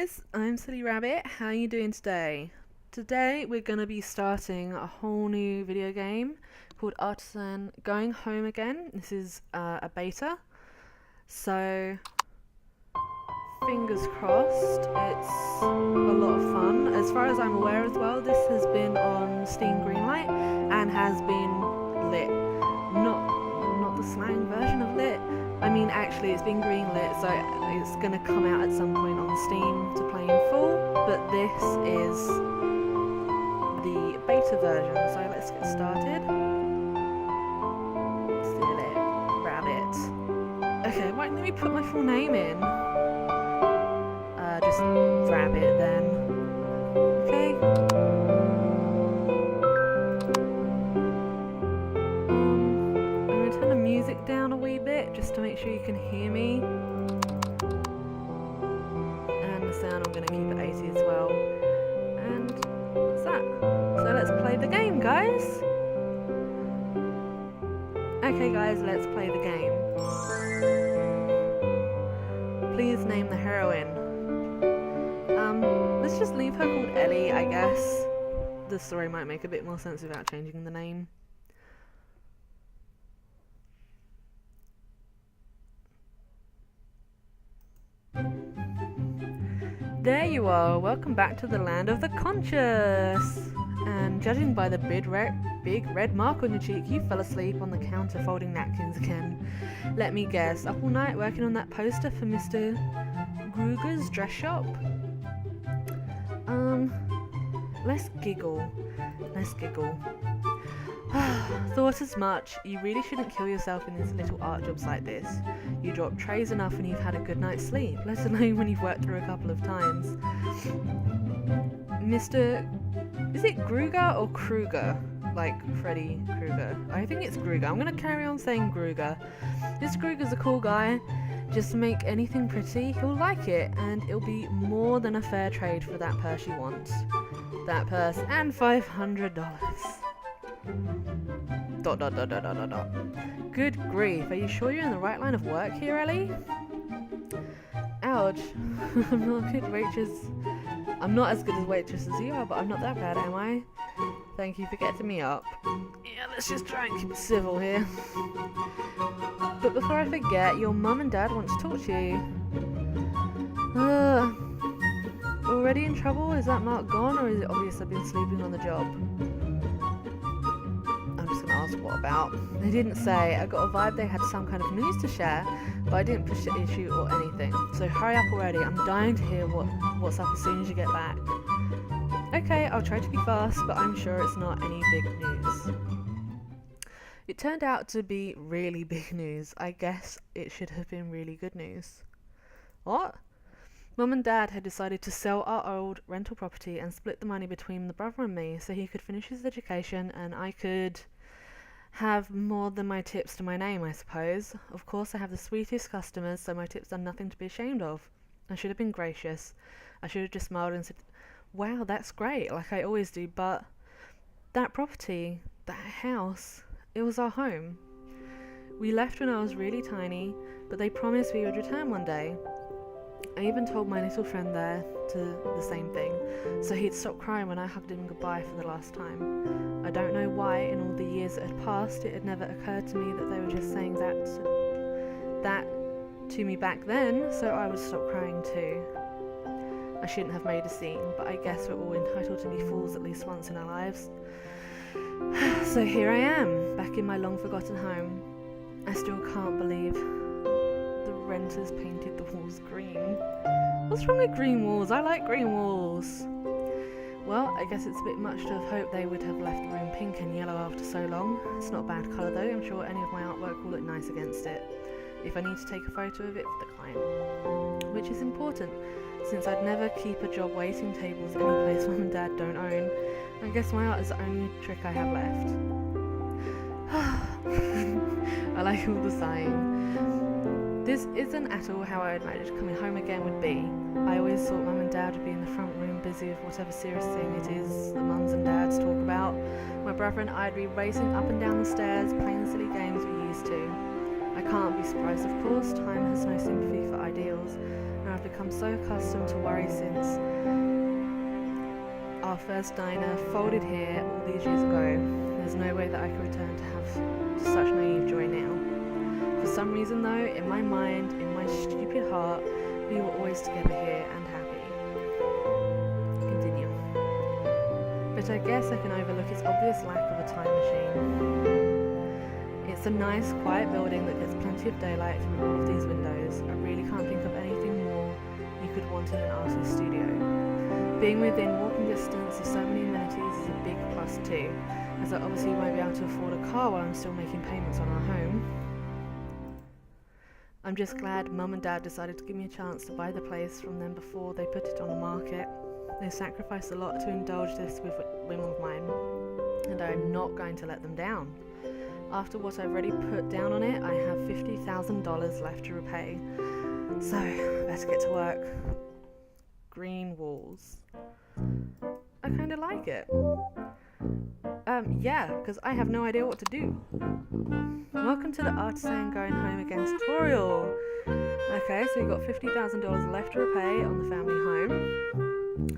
guys, I'm Silly Rabbit. How are you doing today? Today we're going to be starting a whole new video game called Artisan Going Home Again. This is a beta, so fingers crossed. It's a lot of fun. As far as I'm aware as well, this has been on Steam Greenlight and has been lit. Not the slang version of lit. I mean, actually, it's been greenlit, so it's going to come out at some point on Steam to play in full, but this is the beta version, so let's get started. Silly Rabbit. Okay, right, let me put my full name in. Just Rabbit then. Okay. I'm going to turn the music down a wee bit just to make sure you can hear me. And the sound, I'm going to keep it 80 as well. And that's that. So let's play the game, guys. Okay guys, let's play the game. Please name the heroine. Let's just leave her called Ellie, I guess. The story might make a bit more sense without changing the name. There you are, welcome back to the land of the conscious. And judging by the big red mark on your cheek, you fell asleep on the counter folding napkins again. Let me guess, up all night working on that poster for Mr. Gruger's dress shop? Let's giggle. Thought as much. You really shouldn't kill yourself in these little art jobs like this. You drop trays enough when you've had a good night's sleep, let alone when you've worked through a couple of times. Mr. Is it Gruger or Kruger? Like Freddy Krueger. I think it's Gruger. I'm going to carry on saying Gruger. This Gruger's a cool guy. Just make anything pretty, he'll like it, and it'll be more than a fair trade for that purse you want. That purse and $500. ... Good grief, are you sure you're in the right line of work here, Ellie? Ouch. I'm not a good waitress. I'm not as good as waitress as you are, but I'm not that bad, am I? Thank you for getting me up. Yeah, let's just try and keep it civil here. But before I forget, your mum and dad want to talk to you. Already in trouble? Is that mark gone, or is it obvious I've been sleeping on the job? I'm just going to ask what about. They didn't say. I got a vibe they had some kind of news to share, but I didn't push the issue or anything. So hurry up already. I'm dying to hear what's up as soon as you get back. Okay, I'll try to be fast, but I'm sure it's not any big news. It turned out to be really big news. I guess it should have been really good news. What? Mum and Dad had decided to sell our old rental property and split the money between the brother and me so he could finish his education and I could have more than my tips to my name, I suppose. Of course, I have the sweetest customers, so my tips are nothing to be ashamed of. I should have been gracious. I should have just smiled and said, wow, that's great, like I always do, but that property, that house, it was our home. We left when I was really tiny, but they promised we would return one day. I even told my little friend there the same thing, so he'd stop crying when I hugged him goodbye for the last time. I don't know why, in all the years that had passed, it had never occurred to me that they were just saying that to me back then, so I would stop crying too. I shouldn't have made a scene, but I guess we're all entitled to be fools at least once in our lives. So here I am, back in my long-forgotten home. I still can't believe the renters painted the walls green. What's wrong with green walls? I like green walls. Well, I guess it's a bit much to have hoped they would have left the room pink and yellow after so long. It's not a bad colour though, I'm sure any of my artwork will look nice against it. If I need to take a photo of it for the client. Which is important, since I'd never keep a job waiting tables any place Mum and Dad don't own. I guess my art is the only trick I have left. I like all the sighing. This isn't at all how I imagined coming home again would be. I always thought Mum and Dad would be in the front room busy with whatever serious thing it is the mums and dads talk about. My brother and I'd be racing up and down the stairs, playing the silly games we used to. I can't be surprised, of course. Time has no sympathy for ideals. and I've become so accustomed to worry since our first diner folded here all these years ago. There's no way that I could return to have such naive joy now. For some reason though, in my mind, in my stupid heart, we were always together here and happy. Continue. But I guess I can overlook its obvious lack of a time machine. It's a nice, quiet building that gets plenty of daylight through all of these windows. I really can't think of anything more you could want in an artist's studio. Being within walking distance of so many amenities is a big plus too, as I obviously won't be able to afford a car while I'm still making payments on our home. I'm just glad Mum and Dad decided to give me a chance to buy the place from them before they put it on the market. They sacrificed a lot to indulge this with women of mine, and I'm not going to let them down. After what I've already put down on it, I have $50,000 left to repay. So, better get to work. Green walls. I kind of like it. Yeah, because I have no idea what to do. Welcome to the Artisan Going Home Again tutorial. Okay, so we've got $50,000 left to repay on the family home.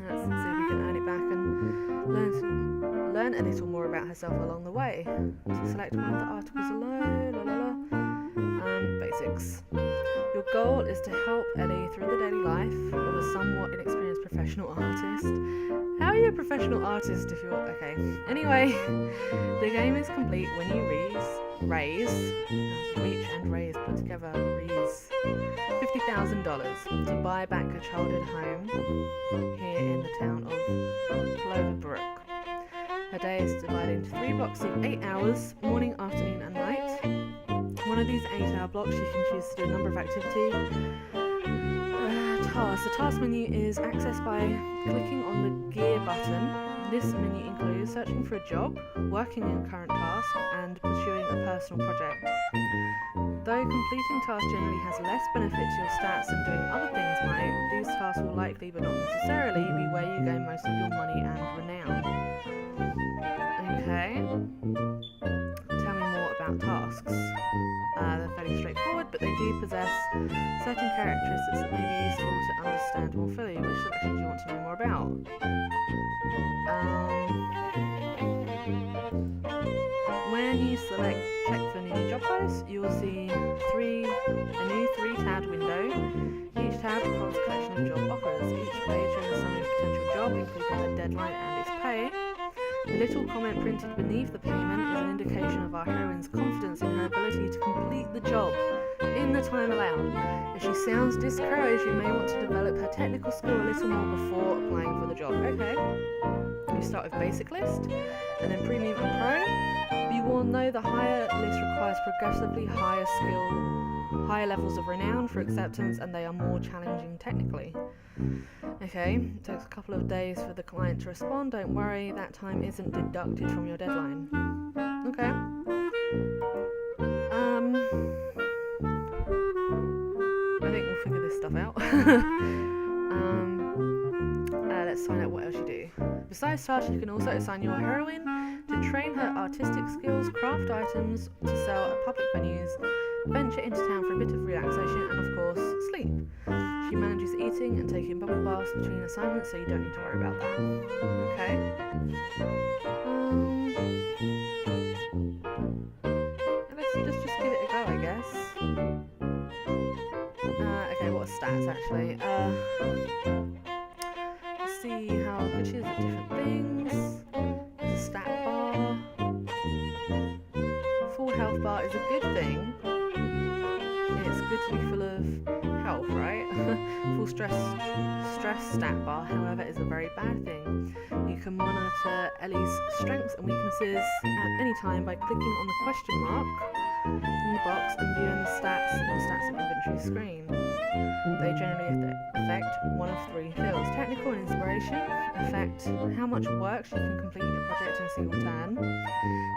Let's see if we can earn it back and learn a little more about herself along the way. So select one of the articles below. Basics. Your goal is to help Ellie through the daily life of a somewhat inexperienced professional artist. How are you a professional artist if you're... Okay. Anyway, the game is complete when you reach and raise, put together, raise $50,000 to buy back her childhood home here in the town of Cloverbrook. Her day is divided into 3 blocks of 8 hours, morning, afternoon and night. One of these 8-hour blocks you can choose to do a number of activity. Tasks. The task menu is accessed by clicking on the gear button. This menu includes searching for a job, working in a current task, and pursuing a personal project. Though completing tasks generally has less benefit to your stats than doing other things might, these tasks will likely, but not necessarily, be where you gain most of your money and renown. Okay. Tell me more about tasks. They're fairly straightforward, but they do possess certain characteristics that may be useful to understand more fully. Which selections do you want to know more about? When you check for new job posts, you will see a new 3-tabbed window. Each tab holds a collection of job offers. Each page shows a summary of potential job, including the deadline and its pay. The little comment printed beneath the payment is an indication of our heroine's confidence in her ability to complete the job in the time allowed. If she sounds discouraged, you may want to develop her technical skill a little more before applying for the job. Okay. You start with basic list, and then premium and pro. You will know the higher list requires progressively higher levels of renown for acceptance, and they are more challenging technically. Okay, it takes a couple of days for the client to respond. Don't worry, that time isn't deducted from your deadline. Okay. I think we'll figure this stuff out. Let's find out what else you do. Besides tasks, you can also assign your heroine to train her artistic skills, craft items to sell at public venues, venture into town for a bit of relaxation, and of course, sleep. She manages eating and taking bubble baths between assignments, so you don't need to worry about that. Okay. Let's just give it a go, I guess. Okay, what are stats actually? Let's see how good she is at different things. There's a stat bar. Full health bar is a good thing. It's good to be full of health, right? Full stress stat bar, however, is a very bad thing. You can monitor Ellie's strengths and weaknesses at any time by clicking on the question mark in the box and viewing the stats on the stats and inventory screen. They generally affect one of 3 fields. Technical and inspiration affect how much work she can complete a project in a single turn.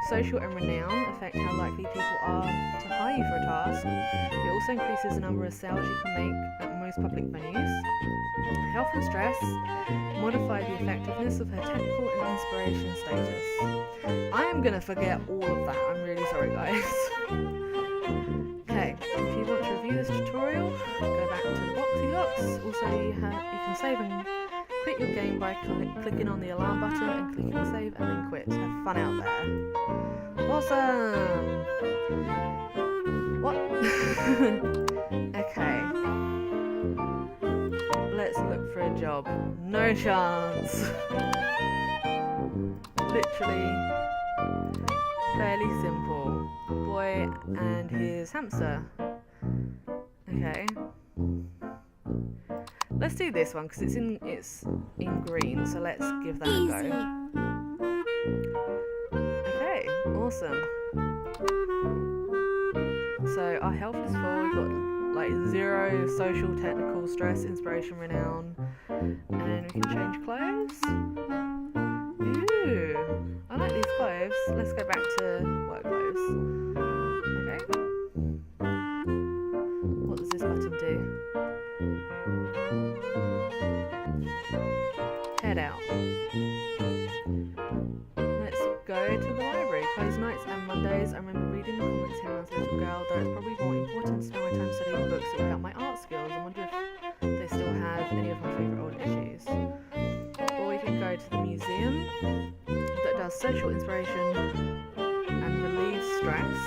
Social and renown affect how likely people are to hire you for a task. It also increases the number of sales you can make at most public venues. Health and stress modify the effectiveness of her technical and inspiration status. I am going to forget all of that. I'm really sorry, guys. Okay, if you want to review this tutorial, go back to the boxy box. so you can save and quit your game by clicking on the alarm button and clicking save and then quit. Have fun out there. Awesome! What? Okay. Let's look for a job. No chance. Literally fairly simple. Boy and his hamster. Okay. Let's do this one because it's in green, so let's give that a go. Okay, awesome. So our health is full, we've got like 0 social, technical, stress, inspiration, renown, and we can change clothes. Ooh, I like these clothes. Let's go back to work clothes. Okay. What does this button do? Head out. Let's go to the library. Close nights and Mondays. I remember reading the comics here when I was a little girl, though it's probably more important to spend my time studying books that will help my art skills. I wonder if they still have any of my favourite old issues. Or we can go to the museum that does social inspiration and relieves stress.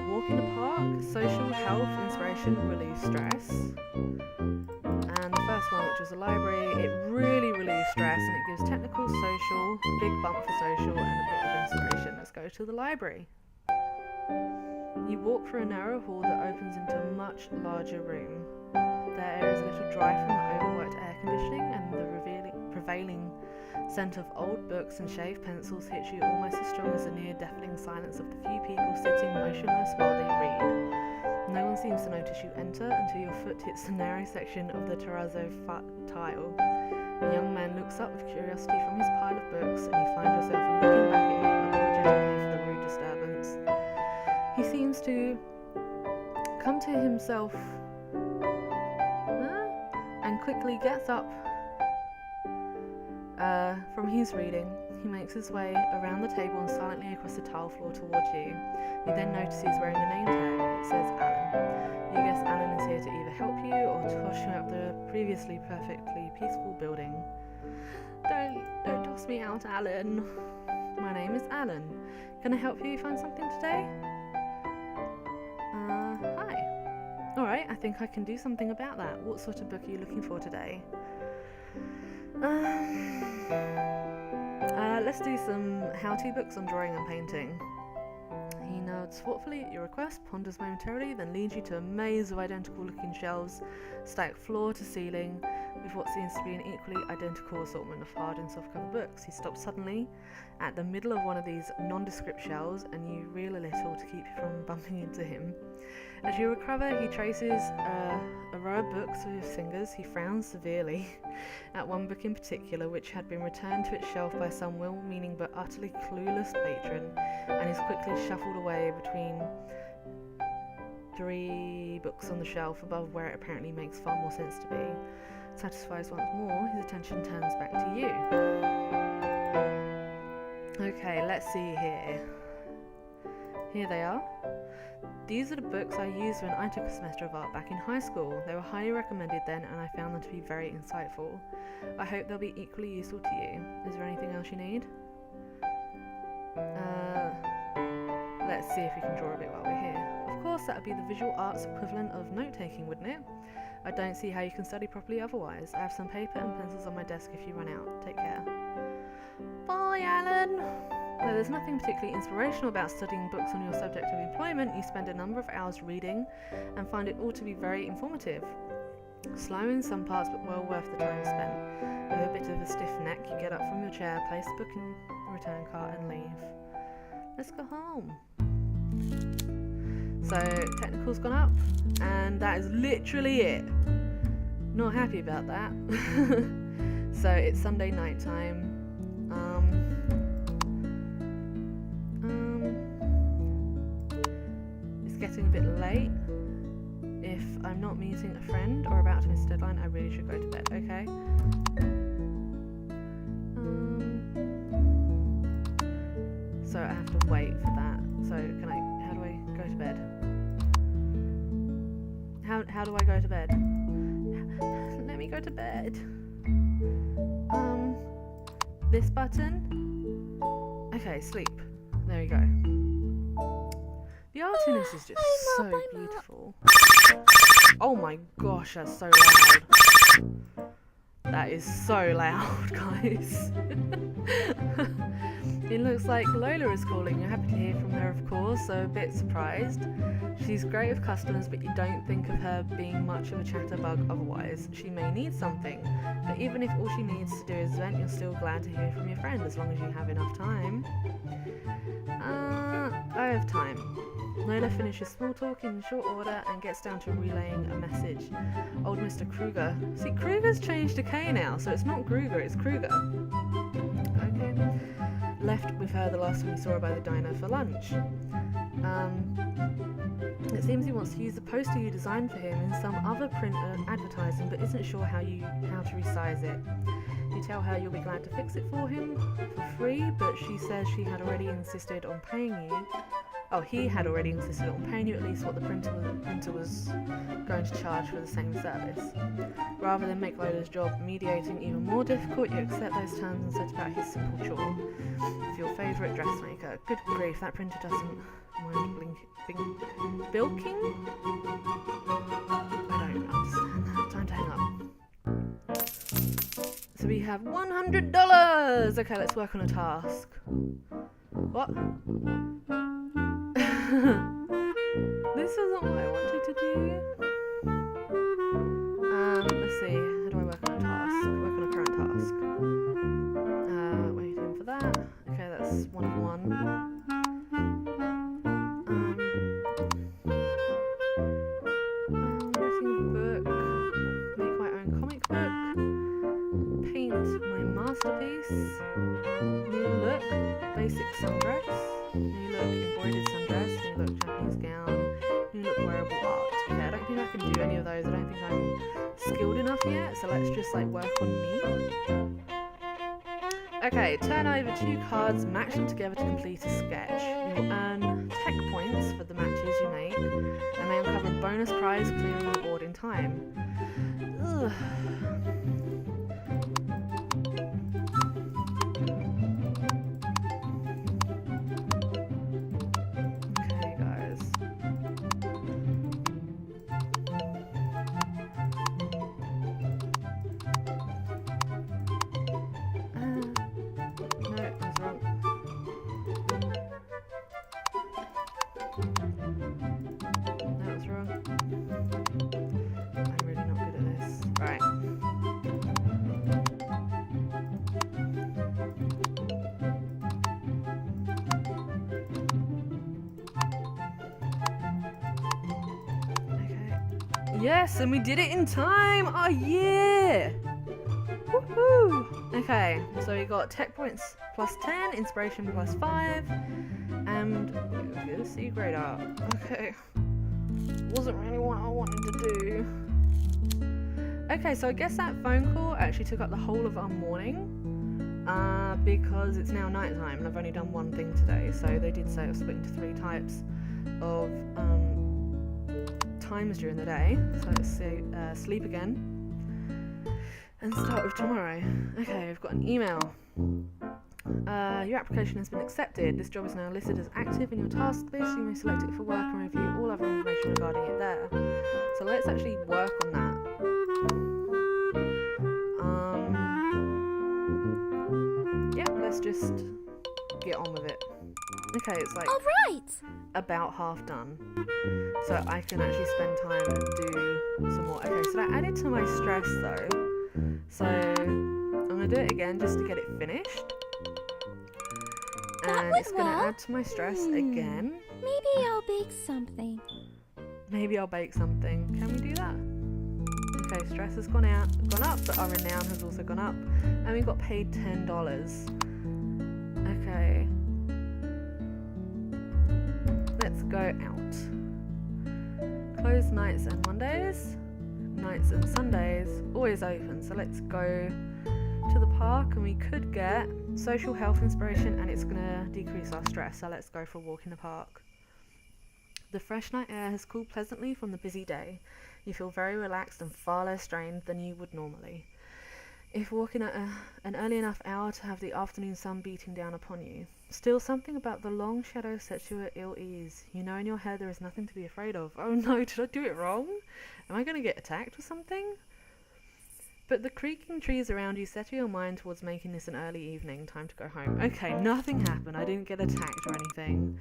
Walk in the park, social health, inspiration, relieves stress. And the first one, which was a library, it really relieves stress and it gives technical, social, big bump for social, and a bit of inspiration. Let's go to the library. You walk through a narrow hall that opens into a much larger room. The air is a little dry from the overworked air conditioning, and the prevailing scent of old books and shaved pencils hits you almost as strong as the near deafening silence of the few people sitting motionless while they read. No one seems to notice you enter until your foot hits the narrow section of the terrazzo tile. A young man looks up with curiosity from his pile of books, and you find yourself looking back at him apologetically for the rude disturbance. He seems to come to himself and quickly gets up from his reading. He makes his way around the table and silently across the tile floor towards you. You then notice he's wearing a name tag. It says Alan. You guess Alan is here to either help you or toss you out of the previously perfectly peaceful building. Don't toss me out, Alan. My name is Alan. Can I help you find something today? Hi. Alright, I think I can do something about that. What sort of book are you looking for today? Let's do some how-to books on drawing and painting. He nods thoughtfully at your request, ponders momentarily, then leads you to a maze of identical-looking shelves stacked floor to ceiling with what seems to be an equally identical assortment of hard and softcover books. He stops suddenly at the middle of one of these nondescript shelves, and you reel a little to keep you from bumping into him. As you recover, he traces a row of books with his fingers. He frowns severely at one book in particular, which had been returned to its shelf by some well-meaning but utterly clueless patron, and is quickly shuffled away between 3 books on the shelf above, where it apparently makes far more sense to be. Satisfied once more, his attention turns back to you. Okay, let's see here. Here they are. These are the books I used when I took a semester of art back in high school. They were highly recommended then, and I found them to be very insightful. I hope they'll be equally useful to you. Is there anything else you need? Let's see if we can draw a bit while we're here. Of course, that would be the visual arts equivalent of note-taking, wouldn't it? I don't see how you can study properly otherwise. I have some paper and pencils on my desk if you run out. Take care. Bye, Alan! Though there's nothing particularly inspirational about studying books on your subject of employment, you spend a number of hours reading and find it all to be very informative. Slow in some parts, but well worth the time spent. With a bit of a stiff neck, you get up from your chair, place the book in the return cart and leave. Let's go home. So, technical's gone up, and that is literally it. Not happy about that. So, it's Sunday night time. It's getting a bit late. If I'm not meeting a friend or about to miss a deadline, I really should go to bed, okay? So I have to wait for that. So how do I go to bed? How do I go to bed? Let me go to bed. This button. Okay, sleep. There you go. The Artisan is just so beautiful. Oh my gosh, that's so loud. That is so loud, guys. It looks like Lola is calling. You're happy to hear from her, of course, so a bit surprised. She's great with customers, but you don't think of her being much of a chatterbug otherwise. She may need something, but even if all she needs to do is vent, you're still glad to hear from your friend, as long as you have enough time. I have time. Lola finishes small talk in short order and gets down to relaying a message. Old Mr. Kruger. See, Kruger's changed to K now, so it's not Kruger, it's Kruger. Okay. Left with her the last time we saw her by the diner for lunch. It seems he wants to use the poster you designed for him in some other print advertising, but isn't sure how to resize it. You tell her you'll be glad to fix it for him for free, but she says she had already insisted on paying you. Oh, he had already insisted on paying you at least what the printer was going to charge for the same service. Rather than make Lola's job mediating even more difficult, you accept those terms and set about his simple chore. With your favourite dressmaker. Good grief, that printer doesn't mind bilking? I don't understand that. Time to hang up. So we have $100! Okay, let's work on a task. What? This isn't what I wanted to do. Let's see. How do I work on a task? Work on a current task. Waiting for that. Okay, that's 1 of 1. Writing a book. Make my own comic book. Paint my masterpiece. New look. Basic sundress. New look embroidered sundress. New look Japanese gown. New look wearable art. Okay, I don't think I can do any of those. I don't think I'm skilled enough yet. So let's just like work on me. Okay, turn over 2 cards, match them together to complete a sketch. You'll earn tech points for the matches you make, and may uncover a bonus prize clearing the board in time. Ugh. Okay, guys. No, that's wrong. That was wrong. I'm really not good at this. Right. Okay. Yes, and we did it in time! Oh yeah! Woohoo! Okay, so we got tech points plus 10, inspiration plus 5, and we get a C grade art. Okay. Wasn't really what I wanted to do. Okay, so I guess that phone call actually took up the whole of our morning, because it's now night time and I've only done one thing today. So they did say it was split into 3 types of times during the day. So let's see, sleep again and start with tomorrow. Okay, we've got an email. Your application has been accepted. This job is now listed as active in your task list. You may select it for work and review all other information regarding it there. So let's actually work on that. Yeah, let's just get on with it. Okay, it's like about half done. So I can actually spend time and do some more. Okay, so that added to my stress though. So I'm going to do it again just to get it finished. And it's going to add to my stress again. Maybe I'll bake something. Maybe I'll bake something. Can we do that? Okay, stress has gone up, but our renown has also gone up. And we got paid $10. Okay. Let's go out. Closed nights and Mondays. Nights and Sundays. Always open. So let's go to the park and we could get social health inspiration and it's going to decrease our stress. So let's go for a walk in the park. The fresh night air has cooled pleasantly from the busy day. You feel very relaxed and far less strained than you would normally. If walking at an early enough hour to have the afternoon sun beating down upon you. Still, something about the long shadow sets you at ill ease. You know in your head there is nothing to be afraid of. Oh no, did I do it wrong? Am I going to get attacked or something? But the creaking trees around you settle your mind towards making this an early evening, time to go home. Okay, nothing happened. I didn't get attacked or anything.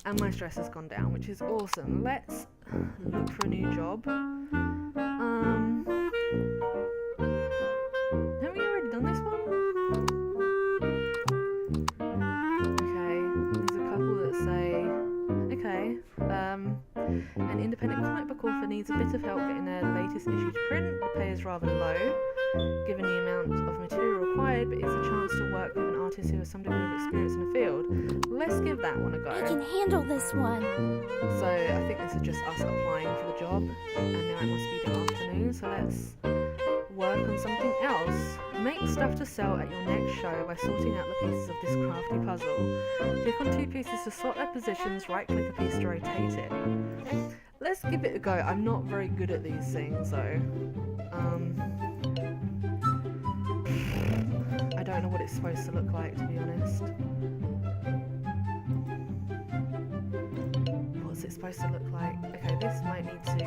And my stress has gone down, which is awesome. Let's look for a new job. Have we already done this one? Okay, there's a couple that say, okay, an independent comic book author needs a bit of help getting their latest issue to print. The pay is rather low, given the amount of material required, but it's a chance to work with an artist who has some degree of experience in the field. Let's give that one a go. I can handle this one. So I think this is just us applying for the job, and now it must be the afternoon, so let's work on something else. Make stuff to sell at your next show by sorting out the pieces of this crafty puzzle. Click on 2 pieces to sort their positions, right click a piece to rotate it. Let's give it a go. I'm not very good at these things though. I don't know what it's supposed to look like, to be honest. What's it supposed to look like? Okay, this might need to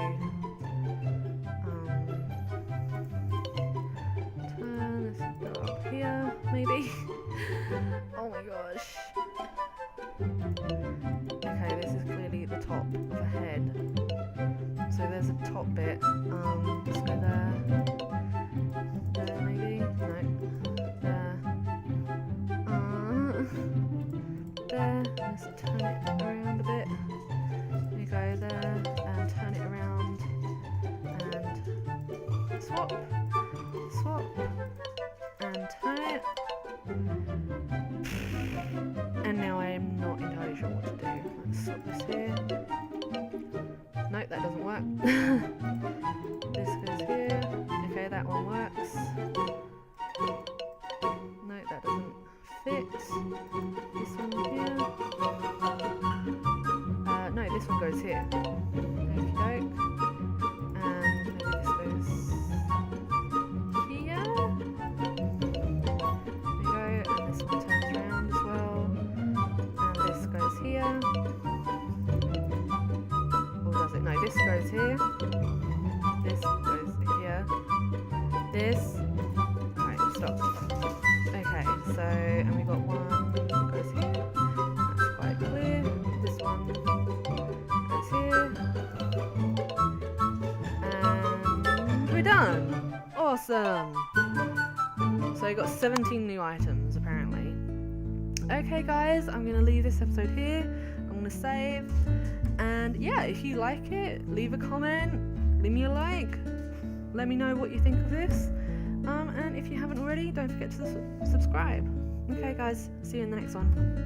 turn this go up here, maybe. Oh my gosh. Okay, this is clearly the top of a head. So there's a top bit. Let's go there. There maybe? No. There. There. Let's turn it around a bit. There you go, there. And turn it around. And swap. Swap. And turn it. And now I am not entirely sure what to do. Let's swap this here. Nope, that doesn't work. This goes here. Okay, that one works. Nope, that doesn't fit. This one here. No, this one goes here. Okey doke. And maybe this goes here. There you go. And this one turns around as well. And this goes here. Or does it? No, this goes here. This goes here. This. Alright, stop. Okay, so, and we got one that goes here. That's quite clear. This one goes here. And we're done! Awesome! So I got 17 new items, apparently. Okay guys, I'm going to leave this episode here. I'm going to save. And yeah, if you like it, leave a comment, leave me a like, let me know what you think of this. And if you haven't already, don't forget to subscribe. Okay guys, see you in the next one.